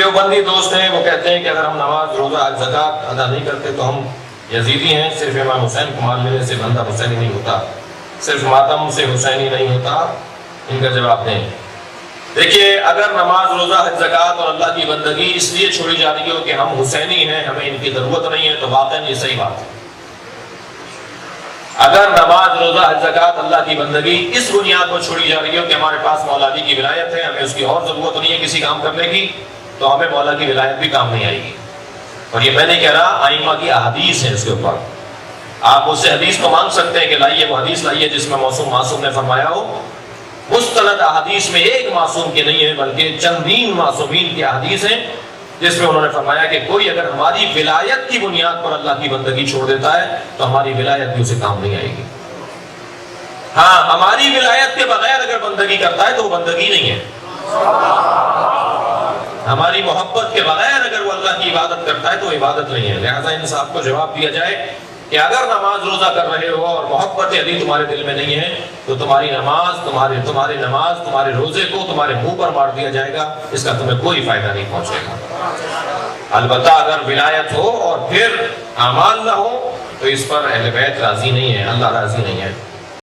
دیوبندی دوست ہیں وہ کہتے ہیں کہ اگر ہم نماز روزہ حج زکوٰۃ ادا نہیں کرتے تو ہم یزیدی ہیں، صرف امام حسین کو مار لینے سے بندہ حسینی نہیں ہوتا، صرف ماتم سے حسینی نہیں ہوتا۔ ان کا جواب دیں۔ دیکھیے، اگر نماز روزہ حج زکوٰۃ اور اللہ کی بندگی اس لیے چھوڑی جا رہی ہو کہ ہم حسینی ہیں، ہمیں ان کی ضرورت نہیں ہے، تو واقعاً یہ صحیح بات ہے۔ اگر نماز روزہ حج زکوٰۃ اللہ کی بندگی اس بنیاد پر چھوڑی جا رہی ہو کہ ہمارے پاس مولا علی کی ولایت ہے، ہمیں اس کی اور ضرورت نہیں ہے کسی کام کرنے کی، تو ہمیں مولا کی ولایت بھی کام نہیں آئے گی۔ اور یہ میں نہیں کہہ رہا، ائمہ کی احادیث ہیں اس کے اوپر۔ آپ اس سے حدیث تو مانگ سکتے ہیں کہ لائیے، وہ حدیث لائیے جس میں معصوم نے فرمایا ہو۔ مستند احادیث میں ایک معصوم کی نہیں ہے بلکہ چندین معصومین کی احادیث ہیں جس میں انہوں نے فرمایا کہ کوئی اگر ہماری ولایت کی بنیاد پر اللہ کی بندگی چھوڑ دیتا ہے تو ہماری ولایت بھی اسے کام نہیں آئے گی۔ ہاں، ہماری ولایت کے بغیر اگر بندگی کرتا ہے تو وہ بندگی نہیں ہے۔ ہماری محبت کے بغیر اگر وہ اللہ کی عبادت کرتا ہے تو وہ عبادت نہیں ہے۔ لہٰذا ان صاحب کو جواب دیا جائے کہ اگر نماز روزہ کر رہے ہو اور محبت علی تمہارے دل میں نہیں ہے تو تمہاری نماز تمہارے روزے کو تمہارے منہ پر مار دیا جائے گا، اس کا تمہیں کوئی فائدہ نہیں پہنچے گا۔ البتہ اگر ولایت ہو اور پھر اعمال نہ ہو تو اس پر اہل بیت راضی نہیں ہے، اللہ راضی نہیں ہے۔